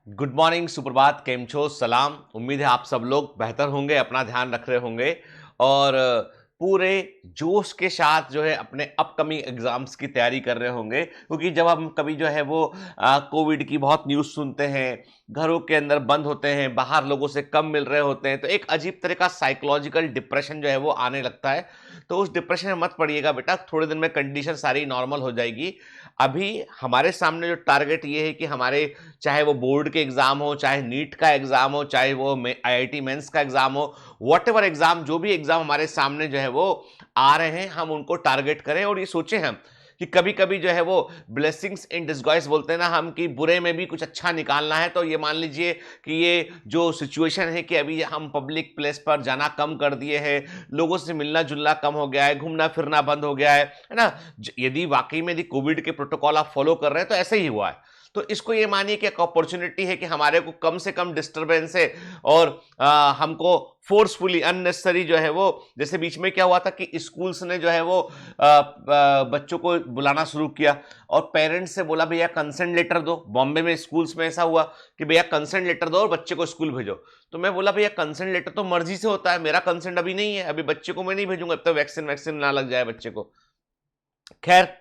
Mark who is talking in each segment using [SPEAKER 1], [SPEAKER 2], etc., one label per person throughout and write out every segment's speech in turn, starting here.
[SPEAKER 1] Good morning, सुप्रभात, केम छो, सलाम। उम्मीद है आप सब लोग बेहतर होंगे, अपना ध्यान रख रहे होंगे और पूरे जोश के साथ जो है अपने अपकमिंग एग्जाम्स की तैयारी कर रहे होंगे। क्योंकि जब हम कभी जो है वो कोविड की बहुत न्यूज़ सुनते हैं, घरों के अंदर बंद होते हैं, बाहर लोगों से कम मिल रहे होते हैं, तो एक अजीब तरह का साइकोलॉजिकल डिप्रेशन जो है वो आने लगता है। तो उस डिप्रेशन में मत पड़िएगा बेटा, थोड़े दिन में कंडीशन सारी नॉर्मल हो जाएगी। अभी हमारे सामने जो टारगेट ये है कि हमारे, चाहे वो बोर्ड के एग्जाम हो, चाहे नीट का एग्जाम हो, चाहे वो आईआईटी मेंस का एग्जाम हो, व्हाटएवर एग्जाम, जो भी एग्जाम हमारे सामने जो है वो आ रहे हैं, हम उनको टारगेट करें। और ये सोचें हम कि कभी कभी जो है वो ब्लेसिंग्स इन डिस्गाइज बोलते हैं ना हम, कि बुरे में भी कुछ अच्छा निकालना है। तो ये मान लीजिए कि ये जो सिचुएशन है कि अभी हम पब्लिक प्लेस पर जाना कम कर दिए हैं, लोगों से मिलना जुलना कम हो गया है, घूमना फिरना बंद हो गया है ना। यदि वाकई में यदि कोविड के प्रोटोकॉल आप फॉलो कर रहे हैं तो ऐसे ही हुआ है। तो इसको ये मानिए कि एक अपॉर्चुनिटी है कि हमारे को कम से कम डिस्टरबेंस है और हमको फोर्सफुली अननेसेसरी जो है वो, जैसे बीच में क्या हुआ था कि स्कूल्स ने जो है वो बच्चों को बुलाना शुरू किया और पेरेंट्स से बोला भैया कंसेंट लेटर दो। बॉम्बे में स्कूल्स में ऐसा हुआ कि भैया कंसेंट लेटर दो और बच्चे को स्कूल भेजो। तो मैं बोला भैया कंसेंट लेटर तो मर्जी से होता है, मेरा कंसेंट अभी नहीं है, अभी बच्चे को मैं नहीं भेजूंगा, अब तक वैक्सीन वैक्सीन ना लग जाए बच्चे को। खैर,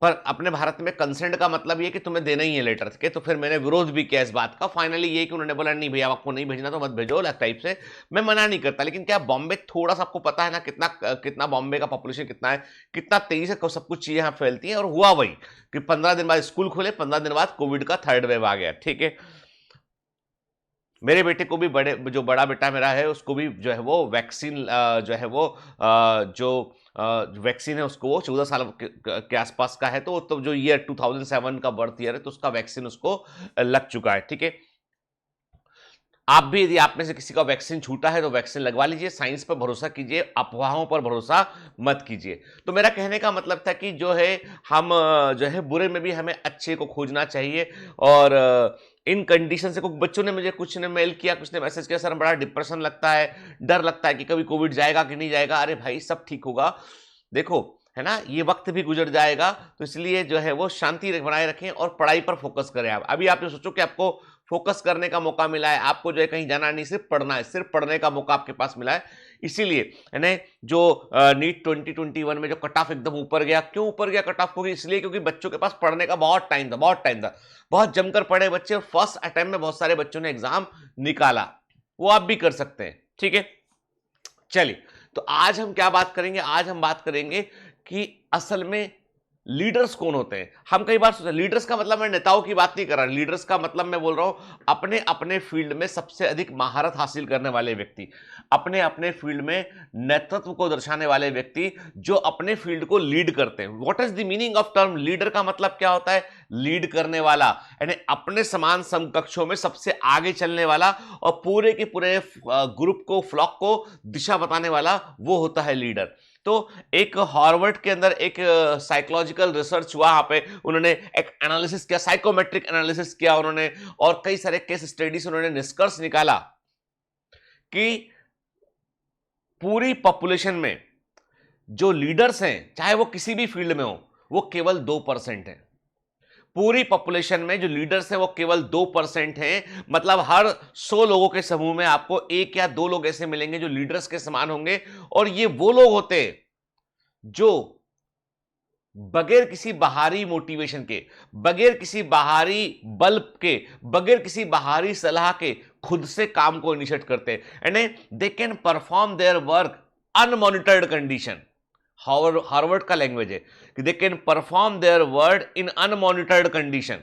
[SPEAKER 1] पर अपने भारत में कंसेंट का मतलब ये कि तुम्हें देना ही है लेटर के। तो फिर मैंने विरोध भी किया इस बात का। फाइनली ये कि उन्होंने बोला नहीं भैया आपको नहीं भेजना तो मत भेजो, लाइक टाइप से। मैं मना नहीं करता, लेकिन क्या बॉम्बे थोड़ा सा, आपको पता है ना कितना कितना बॉम्बे का पॉपुलेशन कितना है, कितना तेजी से सब कुछ चीजें यहाँ फैलती हैं। और हुआ वही कि 15 दिन बाद स्कूल खोले, 15 दिन बाद कोविड का थर्ड वेव आ गया। ठीक है, मेरे बेटे को भी, बड़े जो बड़ा बेटा मेरा है उसको भी जो है वो वैक्सीन जो है वो जो वैक्सीन है उसको, वो 14 साल के आसपास का है, तो जो ईयर 2007 का बर्थ ईयर है तो उसका वैक्सीन उसको लग चुका है। ठीक है, आप भी यदि आप में से किसी का वैक्सीन छूटा है तो वैक्सीन लगवा लीजिए, साइंस पर भरोसा कीजिए, अफवाहों पर भरोसा मत कीजिए। तो मेरा कहने का मतलब था कि जो है हम जो है बुरे में भी हमें अच्छे को खोजना चाहिए। और इन कंडीशन से कुछ बच्चों ने मुझे, कुछ ने मेल किया, कुछ ने मैसेज किया, सर बड़ा डिप्रेशन लगता है, डर लगता है कि कभी कोविड जाएगा कि नहीं जाएगा। अरे भाई सब ठीक होगा, देखो है ना, ये वक्त भी गुजर जाएगा। तो इसलिए जो है वो शांति बनाए रखें और पढ़ाई पर फोकस करें। आप अभी आप ये सोचो कि आपको फोकस करने का मौका मिला है, आपको जो है कहीं जाना नहीं, सिर्फ पढ़ना है, सिर्फ पढ़ने का मौका आपके पास मिला है। इसीलिए है ना, जो नीट 2021 में जो कट ऑफ एकदम ऊपर गया, क्यों ऊपर गया कट ऑफ होगी, इसलिए क्योंकि बच्चों के पास पढ़ने का बहुत टाइम था, बहुत टाइम था, बहुत जमकर पढ़े बच्चे, और फर्स्ट अटेम्प्ट में बहुत सारे बच्चों ने एग्जाम निकाला। वो आप भी कर सकते हैं। ठीक है, चलिए, तो आज हम क्या बात करेंगे, आज हम बात करेंगे कि असल में लीडर्स कौन होते हैं। हम कई बार सोचते हैं लीडर्स का मतलब, मैं नेताओं की बात नहीं कर रहा, लीडर्स का मतलब मैं बोल रहा हूं अपने अपने फील्ड में सबसे अधिक महारत हासिल करने वाले व्यक्ति, अपने अपने फील्ड में नेतृत्व को दर्शाने वाले व्यक्ति, जो अपने फील्ड को लीड करते हैं। What is the meaning of term leader का मतलब क्या होता है, लीड करने वाला, यानी अपने समान समकक्षों में सबसे आगे चलने वाला और पूरे के पूरे ग्रुप को, फ्लॉक को दिशा बताने वाला, वो होता है लीडर। तो एक हार्वर्ड के अंदर एक साइकोलॉजिकल रिसर्च हुआ, यहाँ पे उन्होंने एक एनालिसिस किया, साइकोमेट्रिक एनालिसिस किया उन्होंने, और कई सारे केस स्टडीज उन्होंने निष्कर्ष निकाला कि पूरी पॉपुलेशन में जो लीडर्स हैं, चाहे वो किसी भी फील्ड में हो, वो केवल 2% हैं। पूरी पॉपुलेशन में जो लीडर्स हैं वो केवल 2% हैं। मतलब हर 100 लोगों के समूह में आपको 1 या 2 लोग ऐसे मिलेंगे जो लीडर्स के समान होंगे। और ये वो लोग होते हैं जो बगैर किसी बाहरी मोटिवेशन के, बगैर किसी बाहरी बल के, बगैर किसी बाहरी सलाह के खुद से काम को इनिशिएट करते हैं। And they can perform their work unmonitored condition. Harvard का लैंग्वेज है कि they can perform their work in unmonitored condition.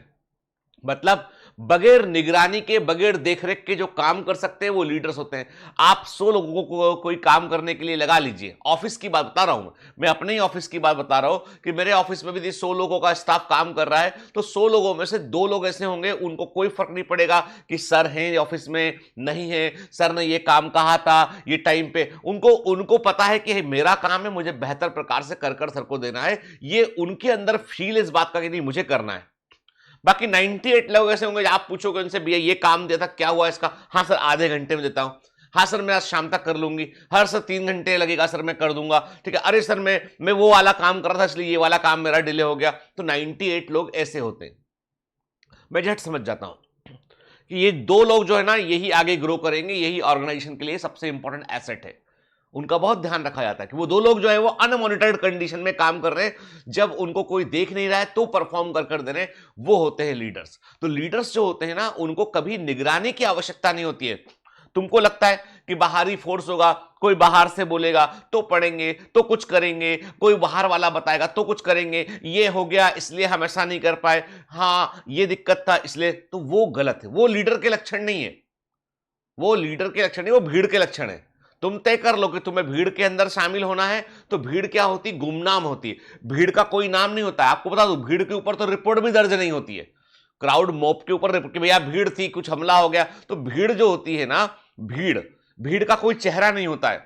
[SPEAKER 1] मतलब बगैर निगरानी के, बगैर देखरेख के जो काम कर सकते हैं वो लीडर्स होते हैं। आप 100 लोगों को कोई काम करने के लिए लगा लीजिए, ऑफिस की बात बता रहा हूं मैं अपने ही ऑफिस की बात बता रहा हूं कि मेरे ऑफिस में भी 100 लोगों का स्टाफ काम कर रहा है, तो 100 लोगों में से 2 लोग ऐसे होंगे उनको कोई फर्क नहीं पड़ेगा कि सर हैं ऑफिस में नहीं है, सर ने ये काम कहा था ये टाइम पे, उनको उनको पता है कि मेरा काम है, मुझे बेहतर प्रकार से कर सर को देना है। ये उनके अंदर फील इस बात का कि नहीं मुझे करना है। बाकी 98 लोग ऐसे होंगे, आप पूछोगे उनसे भैया ये काम दिया था क्या हुआ इसका, हाँ सर आधे घंटे में देता हूं, हाँ सर मैं आज शाम तक कर लूंगी, हर सर 3 घंटे लगेगा सर मैं कर दूंगा, ठीक है, अरे सर मैं वो वाला काम कर रहा था इसलिए ये वाला काम मेरा डिले हो गया। तो 98 लोग ऐसे होते हैं, मैं झट समझ जाता हूं। कि ये दो लोग जो है ना यही आगे ग्रो करेंगे, यही ऑर्गेनाइजेशन के लिए सबसे इंपॉर्टेंट एसेट है। उनका बहुत ध्यान रखा जाता है कि वो दो लोग जो है वो अनमॉनिटर्ड कंडीशन में काम कर रहे हैं, जब उनको कोई देख नहीं रहा है तो परफॉर्म कर दे रहे हैं, वो होते हैं लीडर्स। तो लीडर्स जो होते हैं ना उनको कभी निगरानी की आवश्यकता नहीं होती है। तुमको लगता है कि बाहरी फोर्स होगा, कोई बाहर से बोलेगा तो पढ़ेंगे तो कुछ करेंगे, कोई बाहर वाला बताएगा तो कुछ करेंगे, ये हो गया इसलिए हम ऐसा नहीं कर पाए, हाँ ये दिक्कत था इसलिए, तो वो गलत है। वो लीडर के लक्षण नहीं है, वो लीडर के लक्षण नहीं, वो भीड़ के लक्षण है। तुम तय कर लो कि तुम्हें भीड़ के अंदर शामिल होना है, तो भीड़ क्या होती, गुमनाम होती है। भीड़ का कोई नाम नहीं होता है। आपको बता दो, भीड़ के ऊपर तो रिपोर्ट भी दर्ज नहीं होती है। क्राउड मॉब के ऊपर रिपोर्ट कि भैया भीड़ थी, कुछ हमला हो गया, तो भीड़ जो होती है ना, भीड़ भीड़ का कोई चेहरा नहीं होता है।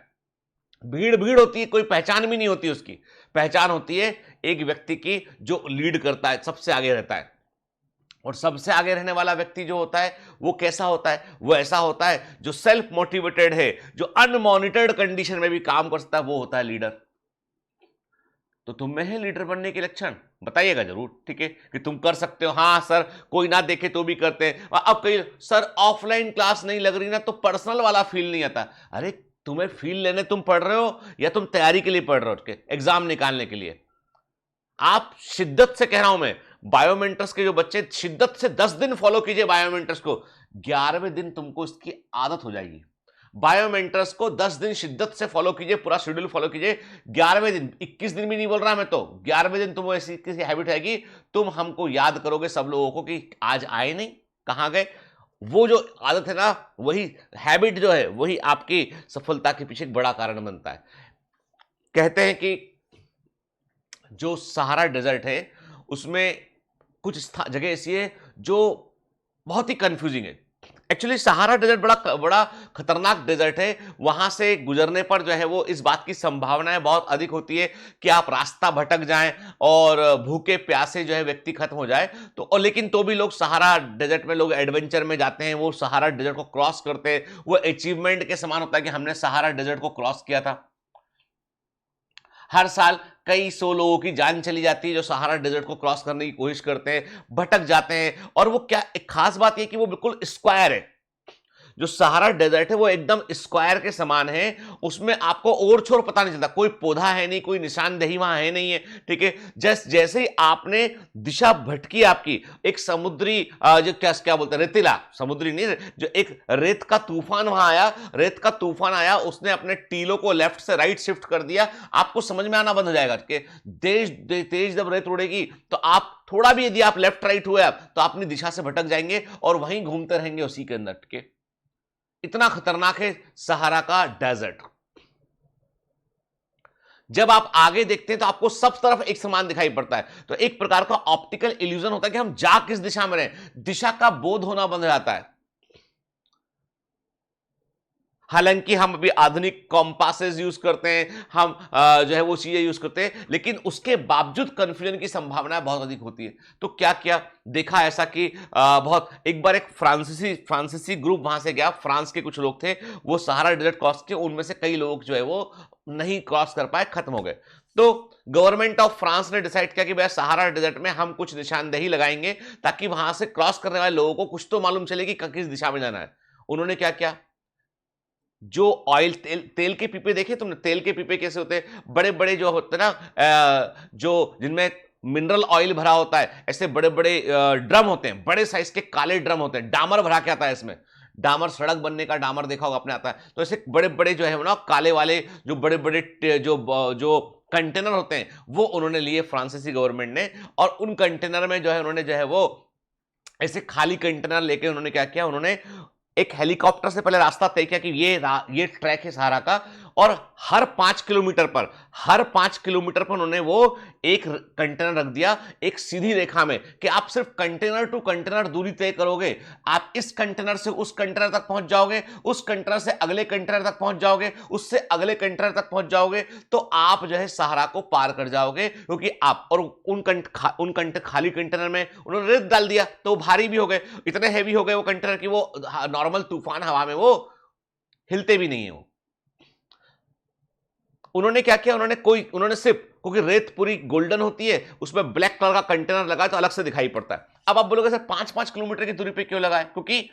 [SPEAKER 1] भीड़ भीड़ होती है, कोई पहचान भी नहीं होती। उसकी पहचान होती है एक व्यक्ति की जो लीड करता है, सबसे आगे रहता है। और सबसे आगे रहने वाला व्यक्ति जो होता है वो कैसा होता है, वो ऐसा होता है जो सेल्फ मोटिवेटेड है, जो अनमॉनिटर्ड कंडीशन में भी काम कर सकता है, वो होता है लीडर। तो तुम में है लीडर बनने के लक्षण, बताइएगा जरूर, ठीक है, कि तुम कर सकते हो। हाँ सर, कोई ना देखे तो भी करते हैं। अब कहीं सर ऑफलाइन क्लास नहीं लग रही ना तो पर्सनल वाला फील नहीं आता। अरे तुम्हें फील लेने तुम पढ़ रहे हो या तुम तैयारी के लिए पढ़ रहे हो, एग्जाम निकालने के लिए? आप शिद्दत से कह रहा हूं मैं, बायोमेंटर्स के जो बच्चे, शिद्दत से 10 दिन फॉलो कीजिए बायोमेंटर्स को, 11वें दिन तुमको इसकी आदत हो जाएगी। बायोमेंटर्स को 10 दिन शिद्दत से फॉलो कीजिए, पूरा शेड्यूल फॉलो कीजिए, 11वें दिन, 21 दिन भी नहीं बोल रहा मैं तो, 11वें दिन तुम्हें ऐसी किसी हैबिट आएगी, तुम हमको याद करोगे सब लोगों को कि आज आए नहीं, कहां गए। वो जो आदत है ना, वही हैबिट जो है, वही आपकी सफलता के पीछे एक बड़ा कारण बनता है। कहते हैं कि जो सहारा डेजर्ट है उसमें कुछ जगह ऐसी है जो बहुत ही कंफ्यूजिंग है। एक्चुअली सहारा डेजर्ट बड़ा बड़ा खतरनाक डेजर्ट है। वहां से गुजरने पर जो है वो इस बात की संभावनाएं बहुत अधिक होती है कि आप रास्ता भटक जाएं और भूखे प्यासे जो है व्यक्ति खत्म हो जाए। तो और लेकिन तो भी लोग सहारा डेजर्ट में, लोग एडवेंचर में जाते हैं, वो सहारा डेजर्ट को क्रॉस करते हैं। वो अचीवमेंट के समान होता है कि हमने सहारा डेजर्ट को क्रॉस किया था। हर साल कई 100 लोगों की जान चली जाती है जो सहारा डेजर्ट को क्रॉस करने की कोशिश करते हैं, भटक जाते हैं। और वो क्या, एक खास बात है कि वो बिल्कुल स्क्वायर है। जो सहारा डेजर्ट है वो एकदम स्क्वायर के समान है, उसमें आपको ओर छोर पता नहीं चलता, कोई पौधा है नहीं, कोई निशानदेही वहां है नहीं है, ठीक है। जैसे ही आपने दिशा भटकी आपकी, एक समुद्री जो क्या क्या बोलते हैं, रेतीला, समुद्री नहीं, जो एक रेत का तूफान वहां आया, रेत का तूफान आया, उसने अपने टीलों को लेफ्ट से राइट शिफ्ट कर दिया, आपको समझ में आना बंद हो जाएगा कि तेज जब रेत उड़ेगी तो आप थोड़ा भी यदि आप लेफ्ट राइट हुए आप तो अपनी दिशा से भटक जाएंगे और वहीं घूमते रहेंगे उसी के अंदर, ठीक है। इतना खतरनाक है सहारा का डेजर्ट। जब आप आगे देखते हैं तो आपको सब तरफ एक समान दिखाई पड़ता है, तो एक प्रकार का ऑप्टिकल इल्यूजन होता है कि हम जा किस दिशा में रहे, दिशा का बोध होना बंद हो जाता है। हालांकि हम अभी आधुनिक कॉम्पासेस यूज करते हैं, हम जो है वो चीजें यूज करते हैं, लेकिन उसके बावजूद कंफ्यूजन की संभावना बहुत अधिक होती है। तो क्या क्या देखा ऐसा कि बहुत, एक बार एक फ्रांसीसी ग्रुप वहां से गया, फ्रांस के कुछ लोग थे, वो सहारा डेजर्ट क्रॉस किए, उनमें से कई लोग जो है वो नहीं क्रॉस कर पाए, खत्म हो गए। तो गवर्नमेंट ऑफ फ्रांस ने डिसाइड किया कि भाई सहारा डेजर्ट में हम कुछ निशानदेही लगाएंगे ताकि वहां से क्रॉस करने वाले लोगों को कुछ तो मालूम चले कि किस दिशा में जाना है। उन्होंने क्या किया, जो ऑयल तेल के पीपे देखे तुमने, तेल के पीपे कैसे होते हैं, बड़े बड़े जो होते हैं ना, जो जिनमें मिनरल ऑयल भरा होता है, ऐसे बड़े बड़े ड्रम होते हैं, बड़े साइज के काले ड्रम होते हैं, डामर भरा के आता है इसमें, डामर, सड़क बनने का डामर देखा होगा आपने, आता है। तो ऐसे बड़े बड़े जो है ना काले वाले जो बड़े बड़े जो कंटेनर होते हैं वो उन्होंने लिए फ्रांसीसी गवर्नमेंट ने, और उन कंटेनर में जो है उन्होंने जो है वो ऐसे खाली कंटेनर लेके उन्होंने क्या किया, उन्होंने एक हेलीकॉप्टर से पहले रास्ता तय किया कि ये ट्रैक है सहारा का, और हर 5 किलोमीटर पर उन्होंने वो एक कंटेनर रख दिया एक सीधी रेखा में, कि आप सिर्फ कंटेनर टू कंटेनर दूरी तय करोगे, आप इस कंटेनर से उस कंटेनर तक पहुंच जाओगे, उस कंटेनर से अगले कंटेनर तक पहुंच जाओगे, उससे अगले कंटेनर तक पहुंच जाओगे, तो आप जो है सहारा को पार कर जाओगे। क्योंकि आप, और उन खाली कंटेनर में उन्होंने रेत डाल दिया तो भारी भी हो गए, इतने हैवी हो गए वो कंटेनर कि वो नॉर्मल तूफान हवा में वो हिलते भी नहीं है। वो उन्होंने क्या किया, उन्होंने सिर्फ, क्योंकि रेत पूरी गोल्डन होती है, उसमें ब्लैक कलर का कंटेनर लगा तो अलग से दिखाई पड़ता है। अब आप बोलोगे सर 5-5 किलोमीटर की दूरी पे क्यों लगा है, क्योंकि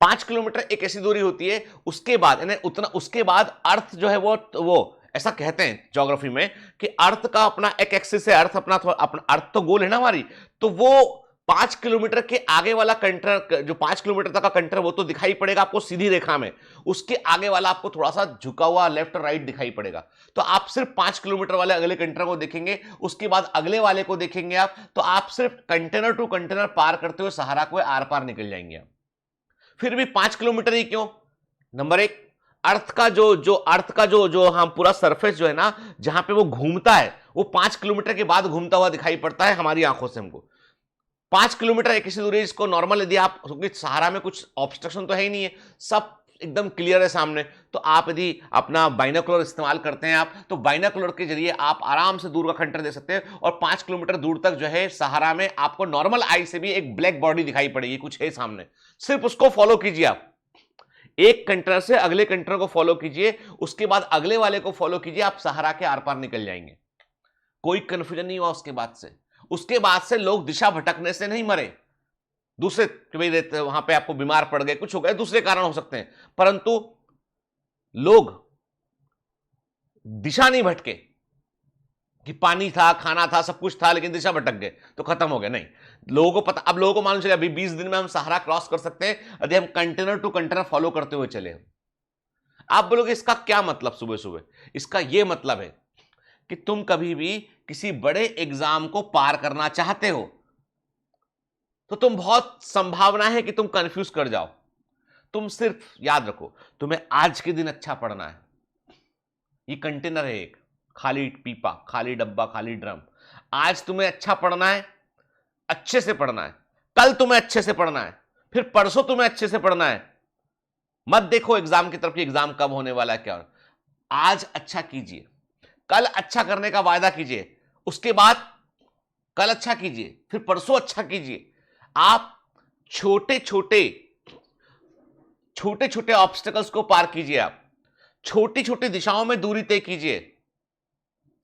[SPEAKER 1] 5 किलोमीटर एक ऐसी दूरी होती है, उसके बाद यानी उतना, उसके बाद अर्थ जो है वो ऐसा कहते हैं ज्योग्राफी में कि अर्थ का अपना एक एक्सिस है, अर्थ अपना थोड़ा, अपना अर्थ तो गोल है ना हमारी, तो वो 5 किलोमीटर के आगे वाला कंटर, जो 5 किलोमीटर तक का कंटर, वो तो दिखाई पड़ेगा आपको सीधी रेखा में, उसके आगे वाला आपको थोड़ा सा झुका हुआ लेफ्ट राइट दिखाई पड़ेगा। तो आप सिर्फ 5 किलोमीटर वाले अगले कंटेनर को देखेंगे, उसके बाद अगले वाले को देखेंगे आप, तो आप सिर्फ कंटेनर टू कंटेनर पार करते हुए सहारा को आर पार निकल जाएंगे आप। फिर भी 5 किलोमीटर ही क्यों? नंबर एक, अर्थ का जो हम पूरा सरफेस जो है ना, जहां पे वो घूमता है, वो 5 किलोमीटर के बाद घूमता हुआ दिखाई पड़ता है हमारी आंखों से हमको। 5 किलोमीटर एक ऐसी दूरी जिसको नॉर्मल, यदि आप, क्योंकि सहारा में कुछ ऑब्स्ट्रक्शन तो है ही नहीं है, सब एकदम क्लियर है सामने, तो आप यदि अपना बाइनोकुलर इस्तेमाल करते हैं आप, तो बाइनोकुलर के जरिए आप आराम से दूर का खंडर देख सकते हैं, और 5 किलोमीटर दूर तक जो है सहारा में आपको नॉर्मल आई से भी एक ब्लैक बॉडी दिखाई पड़ेगी, कुछ है सामने, सिर्फ उसको फॉलो कीजिए आप। एक कंटेनर से अगले कंटेनर को फॉलो कीजिए, उसके बाद अगले वाले को फॉलो कीजिए, आप सहारा के आर पार निकल जाएंगे। कोई कंफ्यूजन नहीं हुआ उसके बाद से। उसके बाद से लोग दिशा भटकने से नहीं मरे, दूसरे कि भाई रहते वहां पे आपको बीमार पड़ गए, कुछ हो गए, दूसरे कारण हो सकते हैं, परंतु लोग दिशा नहीं भटके कि पानी था, खाना था, सब कुछ था, लेकिन दिशा भटक गए तो खत्म हो गया। नहीं, लोगों को पता, अब लोगों को मालूम चला अभी 20 दिन में हम सहारा क्रॉस कर सकते हैं यदि हम कंटेनर टू कंटेनर फॉलो करते हुए चले। आप बोलोगे इसका क्या मतलब सुबह सुबह? इसका यह मतलब है कि तुम कभी भी किसी बड़े एग्जाम को पार करना चाहते हो, तो तुम बहुत संभावना है कि तुम कंफ्यूज कर जाओ। तुम सिर्फ याद रखो, तुम्हें आज के दिन अच्छा पढ़ना है। ये कंटेनर है एक, खाली पीपा, खाली डब्बा, खाली ड्रम। आज तुम्हें अच्छा पढ़ना है, अच्छे से पढ़ना है, कल तुम्हें अच्छे से पढ़ना है, फिर परसों तुम्हें अच्छे से पढ़ना है। मत देखो एग्जाम की तरफ कि एग्जाम कब होने वाला है क्या। आज अच्छा कीजिए, कल अच्छा करने का वायदा कीजिए, उसके बाद कल अच्छा कीजिए, फिर परसों अच्छा कीजिए। आप छोटे छोटे छोटे छोटे ऑब्स्टेकल्स को पार कीजिए, आप छोटी छोटी दिशाओं में दूरी तय कीजिए।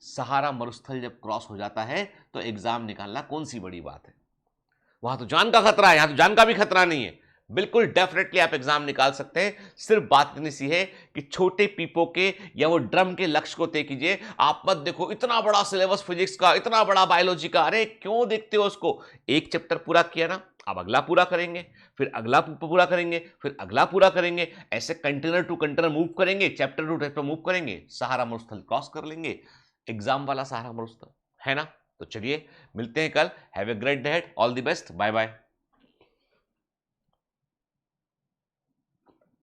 [SPEAKER 1] सहारा मरुस्थल जब क्रॉस हो जाता है तो एग्जाम निकालना कौन सी बड़ी बात है। वहां तो जान का खतरा है, यहां तो जान का भी खतरा नहीं है। बिल्कुल डेफिनेटली आप एग्जाम निकाल सकते हैं। सिर्फ बात इतनी सी है कि छोटे पीपो के या वो ड्रम के लक्ष्य को तय कीजिए। आप मत देखो इतना बड़ा सिलेबस फिजिक्स का, इतना बड़ा बायोलॉजी का, अरे क्यों देखते हो उसको? एक चैप्टर पूरा किया ना, अब अगला पूरा करेंगे, फिर अगला पूरा करेंगे, फिर अगला पूरा करेंगे, ऐसे कंटेनर टू कंटेनर मूव करेंगे, चैप्टर टू चैप्टर मूव करेंगे, सहारा मरुस्थल क्रॉस कर लेंगे। एग्जाम वाला सहारा मरुस्थल है ना। तो चलिए मिलते हैं कल। Have a great day, all the best, bye bye.